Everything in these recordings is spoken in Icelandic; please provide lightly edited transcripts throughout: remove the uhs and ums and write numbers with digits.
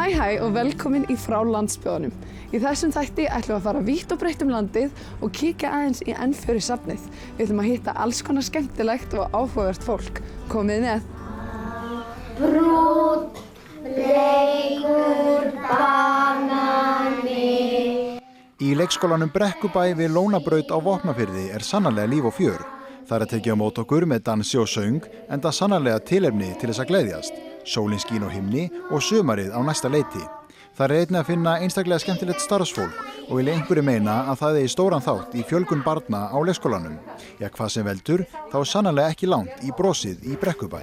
Hæ og velkomin í Frá landsbyggðunum. Í þessum þætti ætlum við að fara vítt og breitt landið og kíkja aðeins í N4 safnið. Við ætlum að hitta alls konar skemmtilegt og áhugavert fólk. Komið með! Brúnn, bleikur, banani. Í leikskólanum Brekkubæ við Lónabraut á Vopnafirði sannarlega líf og fjör. Það að tekið á mót okkur með dansi og söng, enda sannarlega tilefni til þess að gleðjast. Sólin skín á himni og sumarið á næsta leiti. Það einnig að finna einstaklega skemmtilegt starfsfólk og vilja einhverju meina að það eigi stóran þátt í fjölgun barna á leikskólanum. Ja, hvað sem veldur, þá sannarlega ekki langt í brosið í Brekkubæ.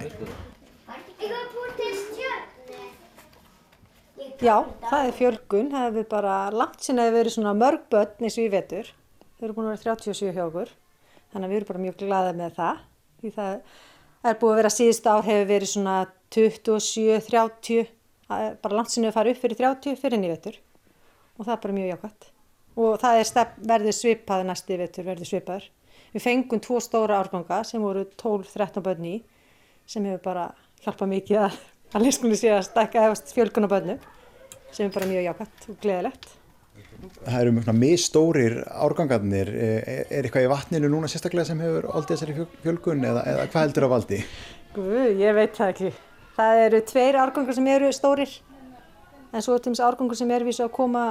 Já, það fjölgun. Það hefur bara langt sinni að verið svona mörg börn eins og í vetur. Þau eru búin að vera 37 hjá okkur. Þannig að við erum bara mjög glaðir með það. Því það búið að vera síðustu ár hefur verið svona 27, 30, bara langt sinni að fara upp fyrir 30 fyrir inn í vetur. Og það er bara mjög jákvætt. Og það verður svipað næsti vetur, verður svipaður. Við fengum 2 stóra árganga sem voru 12-13 börn í, sem hefur bara hjálpað mikið að leikskólinn sé að stækka fjölgun á börnum, sem er bara mjög jákvætt og gleðilegt. Það eru mjög misstórir árgangarnir. Eitthvað í vatninu núna sérstaklega sem hefur oldið þessari fjölgun eða hvað heldur á valdi? Guð, ég veit það ekki. Það eru 2 árgangar sem eru stórir, en svo til þess árgangar sem eru að koma,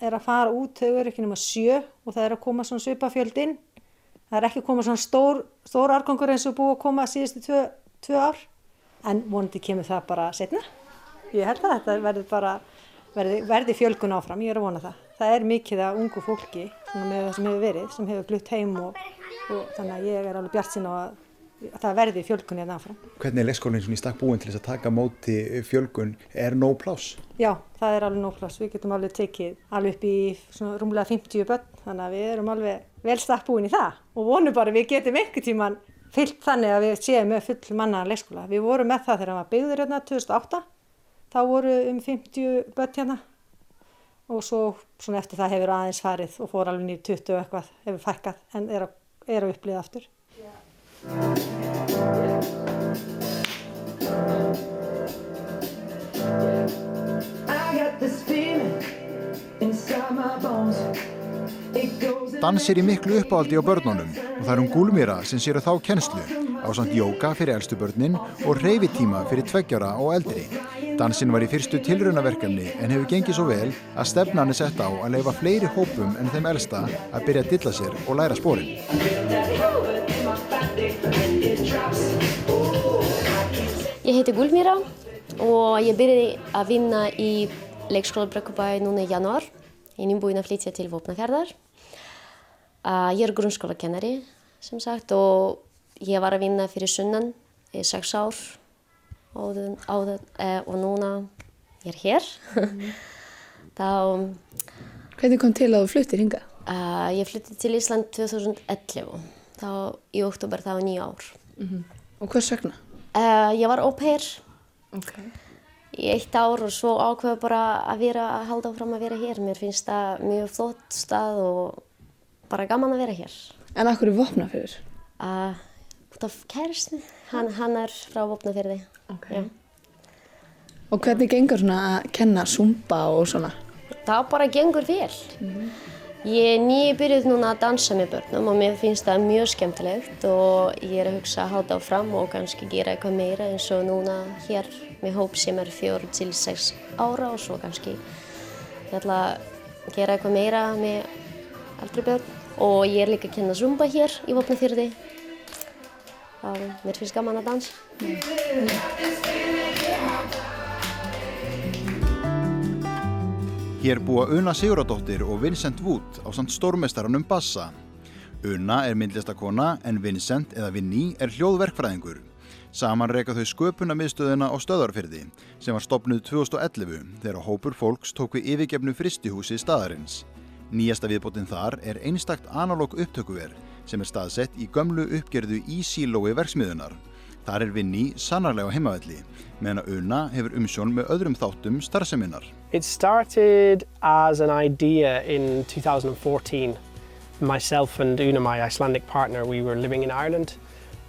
að fara út, þau eru ekki nema 7 og það að koma svona svipafjöld inn. Það ekki að koma svona stór árgangur eins og búið að koma síðustu 2 ár, en vonandi kemur það bara seinna. Ég held að þetta verði fjölgun áfram, ég að vona það. Það mikið af ungu fólki með það sem hefur verið, sem hefur flutt heim og þannig að ég alveg bjartsýn á að það verði fjölgun hérna áfram. Hvernig leikskólinn í stakk búinn til þess að taka móti fjölgun? Nóg pláss? Já, það alveg nóg pláss. Við getum alveg tekið alveg upp í svona rúmlega 50 börn, þannig að við erum alveg vel stakk búin í það og vonum bara við getum einhvern tímann fyllt þannig að við séum með full mannaðan leikskóla. Við vorum með það þegar hann var byggður hérna 2008. Þá voru 50 börn hérna og svo svona eftir það hefur aðeins farið og fór alveg niður 20 og eitthvað, hefur fækkað en að upplifa aftur. Dans í miklu uppáhaldi á börnunum og það Gúlmíra sem sér þá kennslu ásamt jóga fyrir elstu börnin og hreyfitíma fyrir 2 ára og eldri. Dansinn var í fyrstu tilraunaverkefni en hefur gengið svo vel að stefnan sett á að leyfa fleiri hópum en þeim elsta að byrja að dilla sér og læra sporin. Ég heiti Gúlmíra og ég byrjaði að vinna í leikskóla Brekkubæ núna í janúar. Ég nýbúin að flytja til Vopnafjarðar. Ég grunnskólakennari sem sagt og ég var að vinna fyrir sunnan í 6 ár og núna ég hér. Hvernig kom til að þú fluttir hingað? Ég flutti til Ísland 2011. Þá í október, það var 9 ár. Og hvers vegna? Ég var au pair í 1 ár og svo ákveða bara að halda áfram að vera hér. Mér finnst það mjög flott stað og bara gaman að vera hér. En af hverju Vopnafjörður? Út af kærastinn. Hann frá Vopnafirði. Okay. Og hvernig gengur svona að kenna zumba og svona? Það bara gengur vel. Ég nýbyrjuð núna að dansa með börnum og mér finnst það mjög skemmtilegt og ég að hugsa að halda áfram og kannski gera eitthvað meira eins og núna hér með hóp sem 4 til 6 ára og svo kannski ég ætla að gera eitthvað meira með eldri börn og ég líka að kenna zumba hér í Vopnafirði. Mér finnst gaman að dansa. Hér búa Una Sigurðardóttir og Vincent Wood ásamt stórmeistaranum bassa. Una myndlistakona en Vincent eða Vinny hljóðverkfræðingur. Saman reka þau sköpunarmiðstöðina á Stöðvarfirði sem var stofnuð 2011 þegar hópur fólks tók við yfirgefnu frystihúsi staðarins. Nýjasta viðbótin þar einstakt analóg upptökuver sem staðsett í gömlu uppgerðu í sílói verksmiðunar. Þar Vinny sannarlega á heimavelli, meðan Una hefur umsjón með öðrum þáttum starfseminnar. It started as an idea in 2014. Myself and Una, my Icelandic partner, we were living in Ireland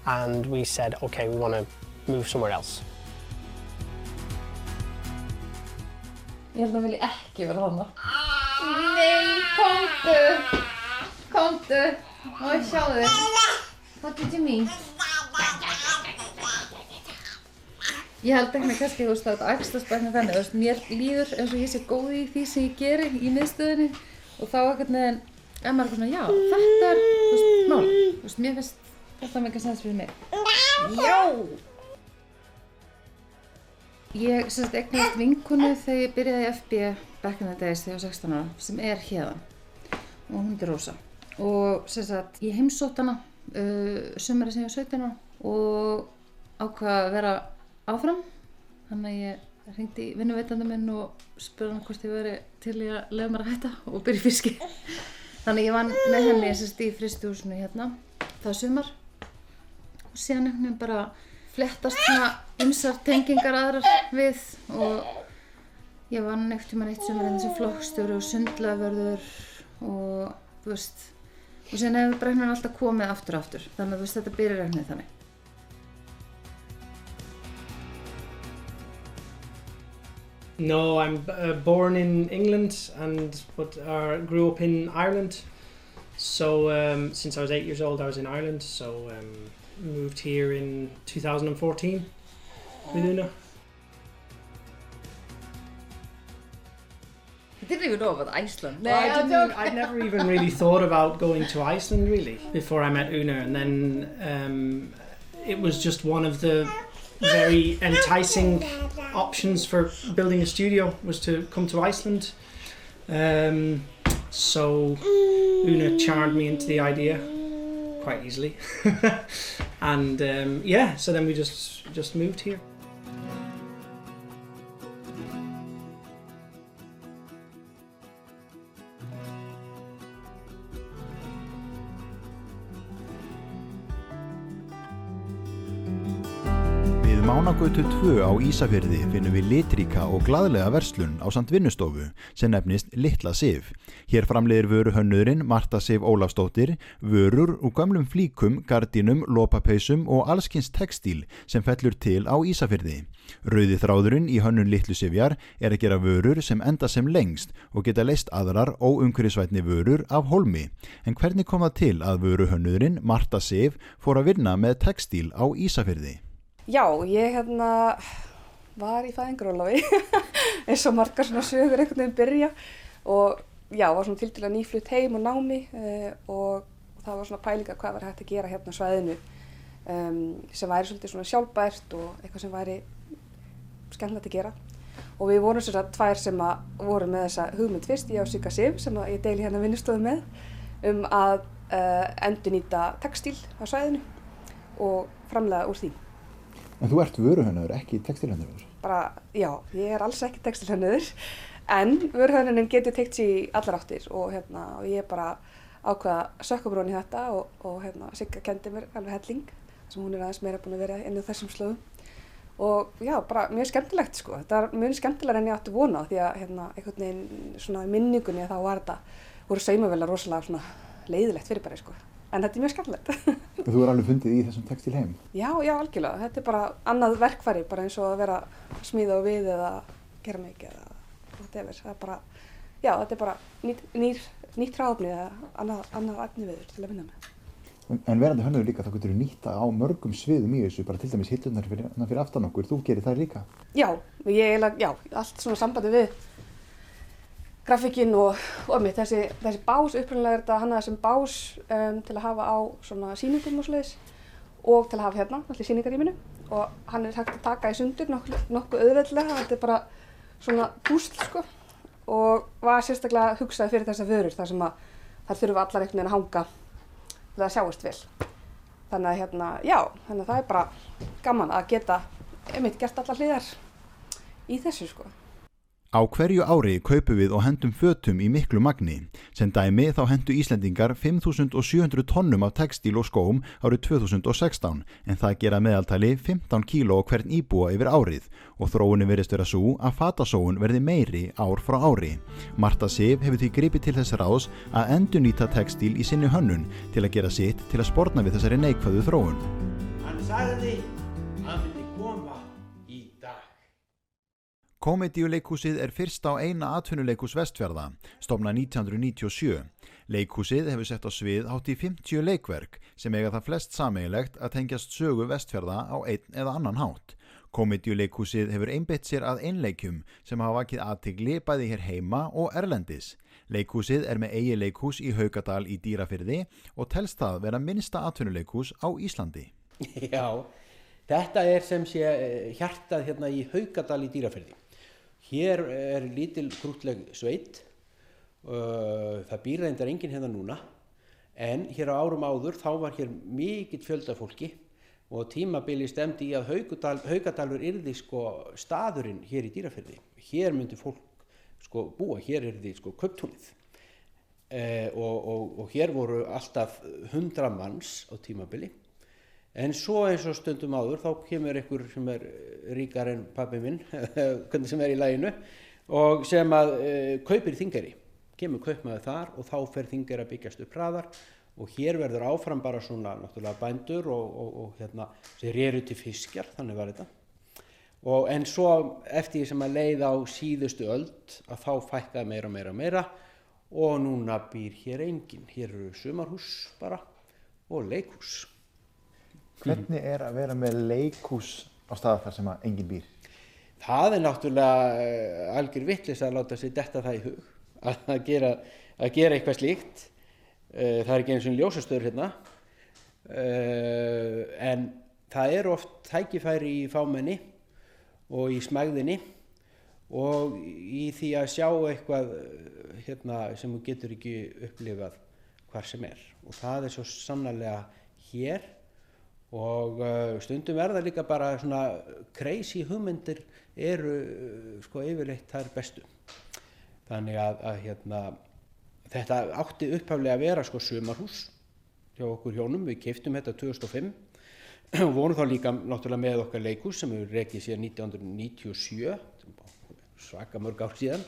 and we said, okay, we want to move somewhere else. Ég held að hann vilji ekki vera þarna. Nei, komdu! Komdu! Má ég sjá þig? What did you mean? Ég held ekki með kannski, að þetta æxlast bara þannig, mér líður eins og ég sé góð í því sem ég geri í miðstöðinni og þá einhvern veginn er maður svona, já, þetta er, máli. Mér finnst þetta mega sens fyrir mig. Já! Ég eignaðist vinkonu þegar ég byrjaði í FB back in the days þegar ég var 16 ára sem er héðan og hún heitir Rósa og ég heimsótti hana sumarið sem ég var 17 ára og ákvað að vera áfram þannig að ég hringdi í vinnuveitanda minn og spurði hann hvort ég væri til í að leyfa mér að hætta og byrja í fiski þannig að ég vann með henni í frystihúsinu hérna það sumar og síðan einhvern veginn bara flettast svona ýmsar tengingar aðrar við og ég vann eitt sumar sem flokkstjóri og sundlagavörður og þú veist og síðan hefur bara alltaf komið aftur þannig að þetta byrjar einhvern þannig. No, I'm born in England but grew up in Ireland. So since I was 8 years old I was in Ireland, so moved here in 2014 with Una. I didn't even know about Iceland. Well, I'd never even really thought about going to Iceland really before I met Una, and then it was just one of the very enticing options for building a studio was to come to Iceland. So Una charmed me into the idea quite easily and so then we just moved here. Mánagötu 2 á Ísafirði finnum við litríka og glaðlega verslun ásamt vinnustofu sem nefnist Litla Sif. Hér framleiðir vöruhönnurinn Marta Sif Ólafsdóttir vörur úr gömlum flíkum, gardínum, lopapeysum og allskyns textíl sem fellur til á Ísafirði. Rauði þráðurinn í hönnun Litlu Sifjar er að gera vörur sem enda sem lengst og geta leyst aðrar óumhverfisvænni vörur af hólmi. En hvernig kom það til að vöruhönnurinn Marta Sif fór að vinna með textíl á Ísafirði? Já, ég var í fæðingarorlofi eins og margar svona sögur einhvern veginn byrja og já, var svona tiltölulega nýflutt heim og námi og það var svona pælingar hvað var hægt að gera hérna á svæðinu sem væri svolítið svona sjálfbært og eitthvað sem væri skemmtilegt að gera og við vorum svona tvær sem að voru með þessa hugmynd fyrst, ég og Sigga Sif sem að ég deili hérna vinnustofu með að endurnýta textíl á svæðinu og framleiða úr því. En þú ert vöruhönnuður, ekki textílhönnuður? Bara, já, ég er alls ekki textílhönnuður, en vöruhönnunin getur teygt sig í allar áttir og ég bara ákvaða sökkubróni í þetta og Sigga kendi mér alveg helling, sem hún er aðeins meira búin að vera inn á þessum slóðum. Og já, bara mjög skemmtilegt sko, þetta er mjög skemmtilegra en ég átti vona því að einhvern veginn svona í minningunni þá voru saumavélar rosalega svona leiðilegt fyrirbæri sko. En þetta er mjög skemmtilegt. Þú er alveg fundið í þessum textílheim? Já, algjörlega. Þetta er bara annað verkfæri, bara eins og að vera smíða og við eða gera mikið eða whatever. Það er bara, þetta er bara nýtt hráefni eða annað efniviður til að vinna með. En verandi hönnuður líka, þá getur þú nýta á mörgum sviðum í þessu, bara til dæmis hillurnar fyrir aftan okkur. Þú gerir það líka? Já, allt svona sambandi við grafíkinn og þessi bás, upprunalega er þetta hannaður sem bás til að hafa á svona sýningum og svoleiðis og til að hafa hérna, allir sýningarýminu og hann er hægt að taka í sundur nokkuð auðveldlega, þetta er bara svona púsl sko og var sérstaklega hugsað fyrir þessar vörur þar sem að þær þurfa allar einhvern veginn að hanga til að sjáast vel. Þannig að þannig að það er bara gaman að geta gert allar hliðar í þessu sko. Á hverju ári kaupum við og hendum fötum í miklu magni. Sem dæmi þá hendu Íslendingar 5.700 tonnum af textíl og skóm árið 2016 en það gera meðaltali 15 kíló á hvern íbúa yfir árið og þróunin virðist vera sú að fatasóun verði meiri ár frá ári. Marta Sif hefur því gripið til þess ráðs að endurnýta textíl í sinni hönnun til að gera sitt til að sporna við þessari neikvæðu þróun. Hann sagði að myndi koma í dag. Komedíuleikhúsið fyrsta og eina atvinnuleikhús Vestfjarða, stofnað 1997. Leikhúsið hefur sett á svið hátt í 50 leikverk sem eiga það flest sameiginlegt að tengjast sögu Vestfjarða á einn eða annan hátt. Komedíuleikhúsið hefur einbeitt sér að einleikjum sem hafa vakið athygli bæði hér heima og erlendis. Leikhúsið með eigið leikhús í Haukadal í Dýrafirði og telst það vera minnsta atvinnuleikhús á Íslandi. Já, þetta sem sé hjartað hérna í Haukadal í Dýrafirði. Hér lítil krúttleg sveit, það býr reyndar enginn hérna núna, en hér á árum áður þá var hér mikill fjölda fólki og tímabili stemdi í að Haukadalur yrði staðurinn hér í Dýrafirði. Hér myndi fólk búa, hér yrði kauptúnið og hér voru alltaf 100 manns á tímabili. En svo eins og stundum áður þá kemur einhver sem ríkar en pabbi minn, hvernig sem í laginu, og sem að kaupir Þingeyri. Kemur kaupmaður þar og þá fer Þingeyri að byggjast upp hraðar og hér verður áfram bara svona náttúrulega bændur og þeir eru til fiskjar, þannig var þetta. En svo eftir því sem að leið á síðustu öld að þá fækkaði meira og núna býr hér enginn. Hér eru sumarhús bara og leikhús. Hvernig að vera með leikhús á stað þar sem að enginn býr? Það náttúrulega algjör vitleysa að láta sig detta það í hug að gera eitthvað slíkt. Það ekki eins og ljósastöður hérna, en það oft tækifæri í fámenni og í smægðinni og í því að sjá eitthvað hérna sem þú getur ekki upplifað hvar sem og það svo sannarlega hér. Og stundum það líka bara svona crazy hugmyndir yfirleitt þær bestu. Þannig að þetta átti upphaflega að vera sumarhús hjá okkur hjónum. Við keyptum þetta 2005 og vorum þá líka náttúrulega með okkar leikhús sem við rekið síðan 1997, svaka mörg ár síðan.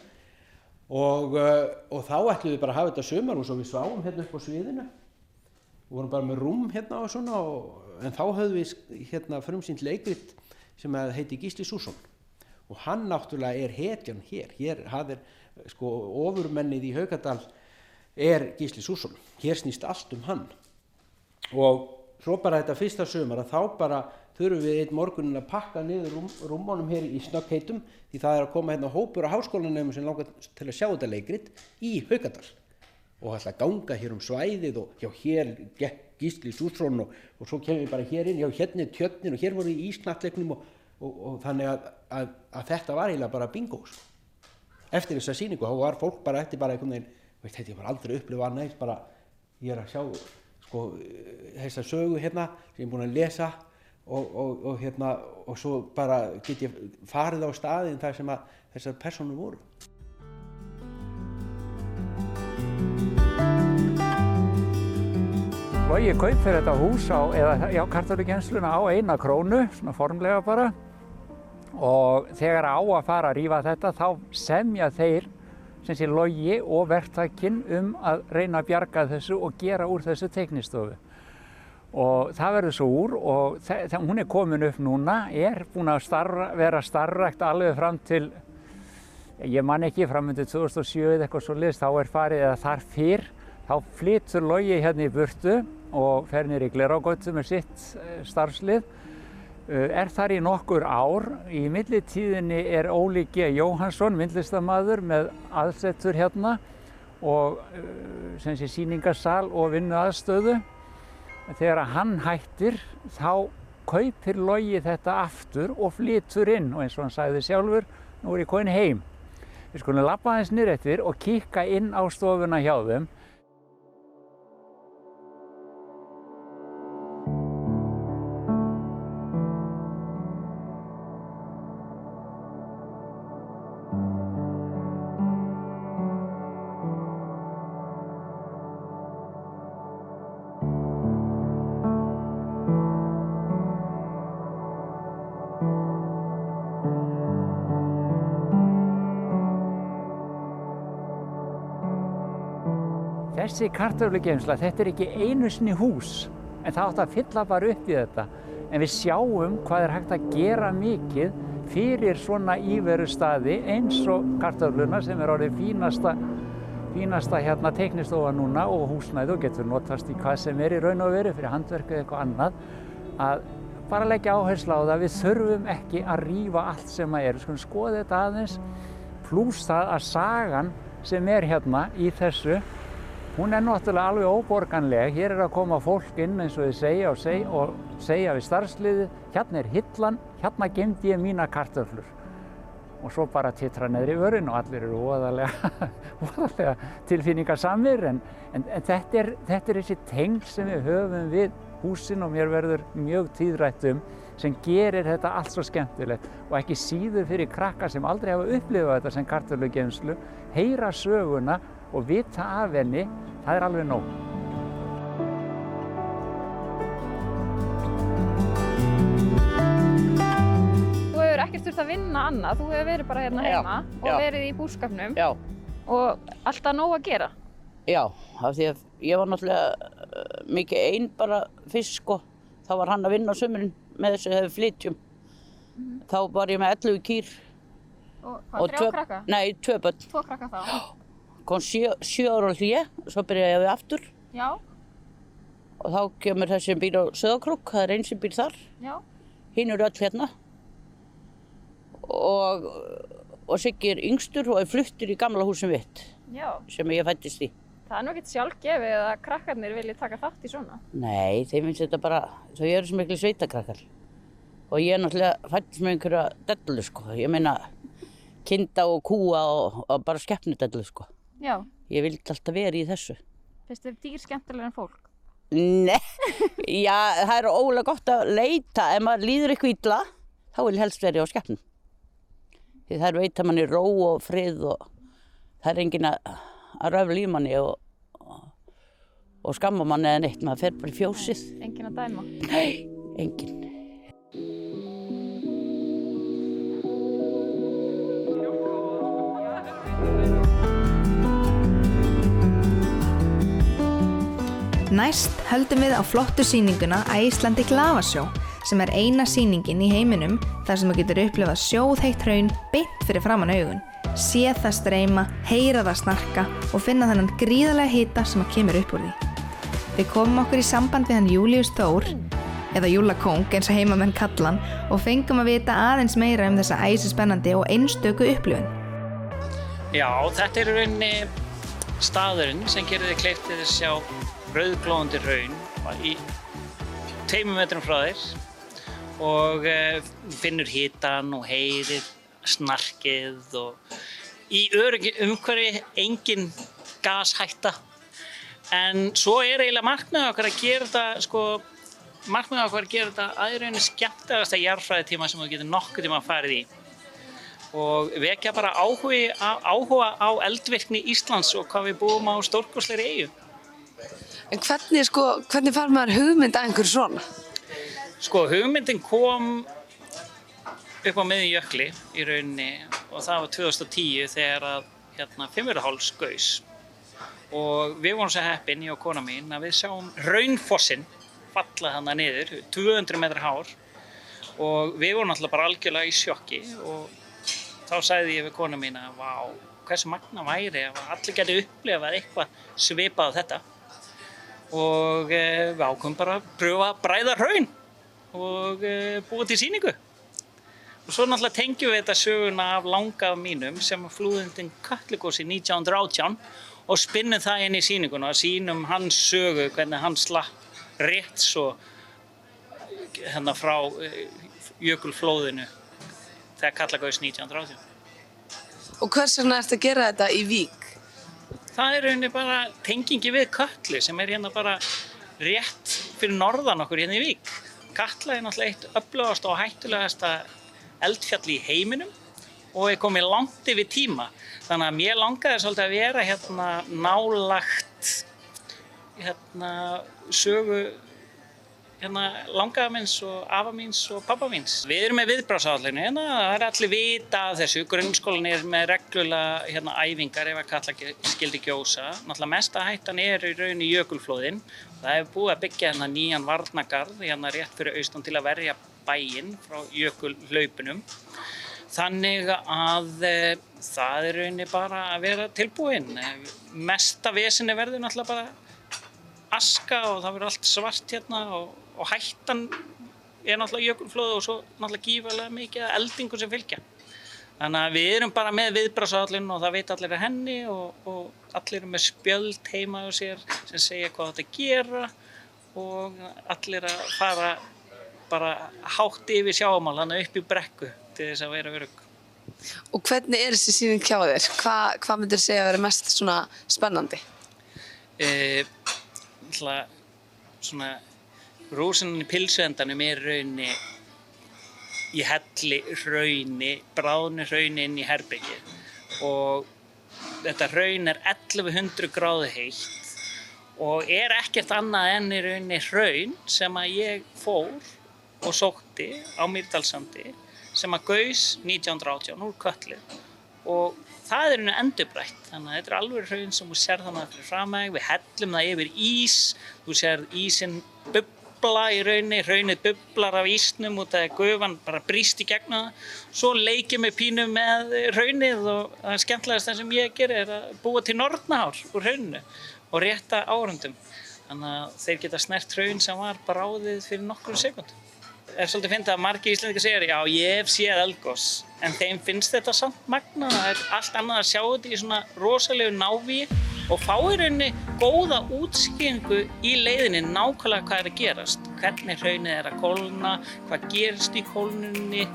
Og þá ætlum við bara að hafa þetta sumarhús og við sváum hérna upp á sviðinu. Við vorum bara með rúm hérna og svona, en þá höfðum við frumsýnt leikrit sem heiti Gísli Súrsson og hann náttúrulega hetjan hér. Hér ofurmennið í Haukadal Gísli Súrsson. Hér snýst allt hann. Og svo bara þetta fyrsta sumar að þá bara þurfum við einn morgunin að pakka niður rúmunum hér í snöggheitum því það að koma hérna hópur á háskólanemum sem langar til að sjá þetta leikrit í Haukadal. Og ætla að ganga hér svæðið og já, hér gekk Gísli Súrsson og svo kemur við bara hér inn, já, hérna tjörnin og hér voru í ísnattleiknum og þannig að þetta var eiginlega bara bingo. Eftir þessa sýningu þá var fólk bara eftir bara einhvern veginn, þetta ég bara aldrei upplifa annað, bara ég að sjá þessa sögu hérna sem ég búin að lesa og svo bara get ég farið á staðinn þar sem að þessar persónur voru. Ég kaup fyrir þetta hús kartöflugennsluna á 1 krónu, svona formlega bara. Og þegar á að fara að rífa þetta þá semja þeir sem sé Logi og verktakinn að reyna að bjarga þessu og gera úr þessu teiknistofu. Og það verður svo úr og hún komin upp núna, búin að vera starfrækt alveg fram til, ég man ekki, fram undir 2007 eða eitthvað svoleiðis, þá farið eða þar fyrr. Þá flytur Logi hérna í burtu og fer niður í Glerárgötu með sitt starfslið. Þar í nokkur ár. Í millitíðinni Óli G. Jóhannsson, myndlistarmaður með aðsetur hérna og sem sé sýningarsal og vinnuaðstöðu. Þegar hann hættir þá kaupir Logi þetta aftur og flytur inn og eins og hann sagði sjálfur, nú ég komin heim. Við skulum labba aðeins niður eftir og kíkka inn á stofuna hjá þeim. Þessi kartöflugeymsla, þetta ekki einu sinni hús, en það átti að fylla bara upp í þetta. En við sjáum hvað hægt að gera mikið fyrir svona íverustaði eins og kartöfluna sem orðið fínasta hérna teiknistofa núna og húsnæði og getur notast í hvað sem í raun og veru fyrir handverk eða eitthvað annað, að bara leggja áherslu á það við þurfum ekki að rífa allt sem við skulum skoða þetta aðeins, plús það að sagan sem hérna í þessu, hún náttúrulega alveg óborganleg. Hér að koma fólk inn eins og þið segja við starfsliðið, hérna hillan, hérna geymdi ég mína kartöflur. Og svo bara titra neðri vörun og allir eru voðalega tilfinningasamir, en þetta er þessi tengl sem við höfum við húsin og mér verður mjög tíðrætt sem gerir þetta allt svo skemmtilegt og ekki síður fyrir krakka sem aldrei hafa upplifað þetta sem kartöflugeymslu, heyra söguna og vita af henni, það alveg nóg. Þú hefur ekkert þurft að vinna annað, þú hefur verið bara hérna heima og verið í búskapnum og alltaf nóg að gera. Já, af því að ég var náttúrulega mikið ein bara fyrst sko, þá var hann að vinna á sumrin með þessu hefur flytjum. Þá var ég með 11 kýr. Og 3 krakka? Nei, 2 börn. 2 krakka þá? Kom 7 ára hlé, svo byrjaði ég aftur. Já. Og þá kemur þessi sem býr á Sauðárkrók, það einn sem býr þar. Já. Hinn öll hérna. Og Siggi yngstur og fluttur í gamla húsum mitt. Já. Sem ég fæddist í. Það nú ekkert sjálfgefið að krakkarnir vilji taka þátt í svona. Nei, þeim finnst þetta bara, þau eru svo miklu sveitakrakkar. Og ég náttúrulega fæddist með einhverja dellu sko, ég meina kinda og kúa og bara skepnudellu sko. Já. Ég vildi alltaf vera í þessu. Finnst þér dýr skemmtilegur en fólk? Nei, já, það er ólega gott að leita, ef maður líður eitthvað illa, þá vil helst vera á skepnum. Því það veit að mann ró og frið og það er enginn að röfla í manni og skamma manni eða neitt, maður fer bara í fjósið. Enginn að dæma? Nei, enginn. Næst höldum við á flottu sýninguna Icelandic Lava Show sem eina sýningin í heiminum þar sem þú getur upplifað sjóðheitt hraun beint fyrir framan augun. Séð það streyma, heyra það snarka og finna þennan gríðarlega hita sem kemur upp úr því. Við komum okkur í samband við hann Júlíus Þór, eða Júlla Kóng eins og heimamenn kalla hann, og fengum að vita aðeins meira þessa æsispennandi og einstöku upplifun. Já, þetta í rauninni staðurinn sem gerir þig kleift til að sjá rauðglóðandi hraun í 2 metrum frá þér og finnur hitann og heyrir snarkið og í öryggi umhverfi engin gashætta. En svo eiginlega markmiðið okkar að gera þetta að í rauninni skemmtilegasta jarðfræðitíma sem þú getur nokkuð tíma að farið í. Og vekja bara áhuga á eldvirkni Íslands og hvað við búum á stórkostlegri eyju. En hvernig fær maður hugmynd að einhverju svona? Hugmyndin kom upp á miðjum jökli í rauninni og það var 2010 þegar að Fimmvörðuháls gaus. Og við vorum svo heppin, ég og kona mín, að við sjáum Hraunfossinn falla þarna niður, 200 metra hár. Og við vorum náttúrulega bara algjörlega í sjokki og þá sagði ég við konu mín að vá, hversu magna væri ef allir gæti upplifað eitthvað svipað á þetta. Og við ákveðum bara að pröfa að bræða hraun og búa til sýningu. Og svo náttúrulega tengjum við þetta söguna af langafa mínum sem flúðindin Kötlugosi 1918 og spinnum það inn í sýninguna og sýnum hans sögu, hvernig hann slapp rétt svo frá jökulflóðinu þegar Katla gaus 1918. Og hvers vegna ertu að gera þetta í Vík? Það er rauninni bara tengingi við Kötlu sem er bara rétt fyrir norðan okkur hérna í Vík. Katla er náttúrulega eitt öflugasta og hættulegasta eldfjall í heiminum og er komið langt yfir tíma. Þannig að mér langaði svolítið að vera nálagt sögu langafa míns og afa míns og pappa míns. Við erum með viðbragðsáætlun það er allir vita af þessu. Grunnskólinn er með reglulega æfingar ef að Katla skyldi gjósa. Náttúrulega mesta hættan er í rauninni jökulflóðin. Það er búið að byggja nýjan varnargarð rétt fyrir austan til að verja bæinn frá jökulhlaupunum. Þannig að það er rauninni bara að vera tilbúin. Mesta vesenið verður náttúrulega bara aska og það verður allt svart hérna og hættan er náttúrulega jökulflóð og svo náttúrulega gífurlega mikið eldingu sem fylgja. Þannig að við erum bara með viðbragðsáætlun og það veit allir að henni og allir eru með spjöld heima á sér sem segja hvað þetta gera og allir að fara bara hátt yfir sjávarmál, þannig upp í brekku til þess að vera örugg. Og hvernig er þessi sýning hjá þér? Hvað myndir segja að vera mest svona spennandi? Svona rúsínan í pylsuendanum er rauninni í helli hrauni, bráðnu hrauni inn í herbergi og þetta hraun er 1100 gráðu heitt og er ekkert annað en í rauninni hraun sem að ég fór og sótti á Mýrdalssandi sem að gaus 1918 úr Kötlu og það er endurbrætt, þannig að þetta er alveg hraun sem þú sér þannig fyrir framæg, við hellum það yfir ís, þú sér ísinn bubla í hraunið bublar af ísnum út af gufan bara brýst í gegnum það, svo leikjum við pínu með hraunið og það skemmtilegasta sem ég gerir er að búa til nornahár úr hrauninu og rétta áhorfendum, þannig að þeir geta snert hraun sem var bráðið fyrir nokkrum sekúndum. Það er svolítið fyndið að margir Íslendingar segja, já ég hef séð eldgos, en þeim finnst þetta samt magnað, það er allt annað að sjá þetta í svona rosalegu návíi og fá í rauninni góða útskýringu í leiðinni nákvæmlega hvað er að gerast, hvernig hraunið er að kólna, hvað gerist í kólnunni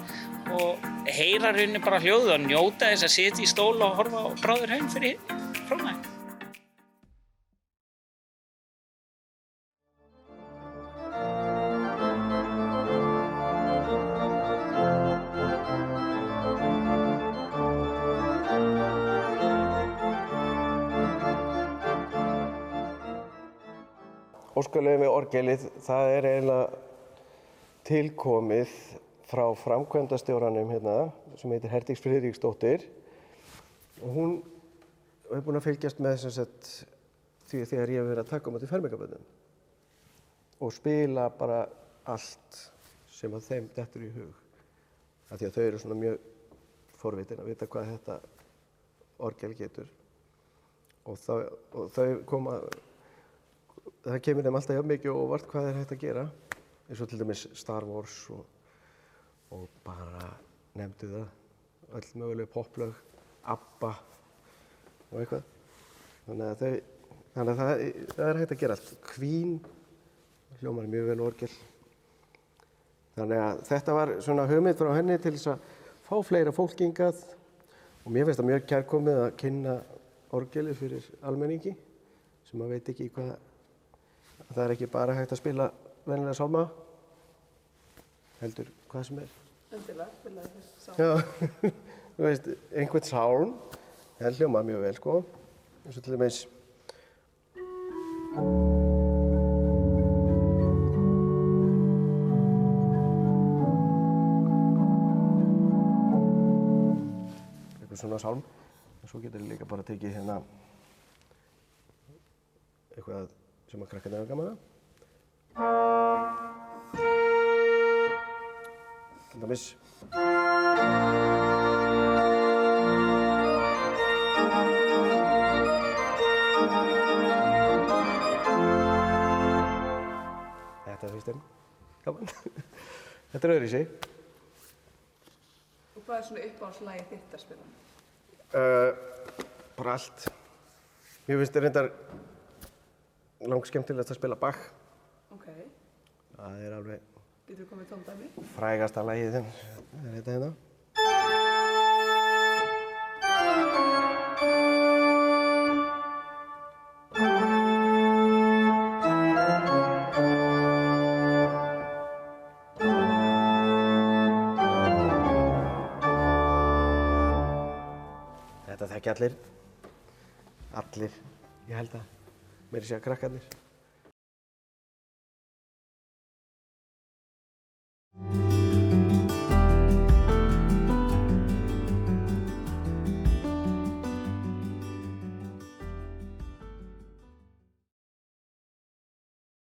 og heyra rauninni bara hljóðið og njóta þess að sitja í stól og horfa á bráður hraun fyrir framæg. Óskalögin með orgelið, það er eiginlega tilkomið frá framkvæmdastjóranum hérna, sem heitir Herdís Friðriksdóttir og hún er búin að fylgjast með því þegar ég hef verið að taka á móti fermingarbörnum og spila bara allt sem að þeim dettur í hug. Af því að þau eru svona mjög forvitin að vita hvað þetta orgel getur og þau koma. Það kemur þeim alltaf jafn mikið óvart hvað er hægt að gera, eins og til dæmis Star Wars og bara nefndu það, öll möguleg poplög, ABBA og eitthvað. Þannig að það er hægt að gera allt. Queen, hljómar mjög vel orgel. Þannig að þetta var svona hugmynd frá henni til þess að fá fleira fólk hingað og mér finnst það mjög kærkomið að kynna orgelið fyrir almenningi sem að veit ekki hvað. Það er ekki bara hægt að spila venjulega sálma, heldur hvað sem er. Endilega, spilaði þessi sálm. Já, þú veist, einhvern sálm, það hljómar mjög vel, sko. Eins og til dæmis. Eitthvað svona sálm. Og svo getur líka bara tekið hérna eitthvað sem að krakkarnir hafa gaman að. Til dæmis. Þetta finnst þeim gaman. Þetta er öðruvísi. Og hvað er svona uppáhaldslagið þitt að spila? Bara allt. Mér finnst þetta reyndar langskemmtilegt að spila Bach. Ok. Það er alveg Getur þú komið tóndæmi? Frægasta lagið þeim. Það er þetta hérna. Þetta þekki allir. Allir, ég held að. Meira að segja krakkarnir.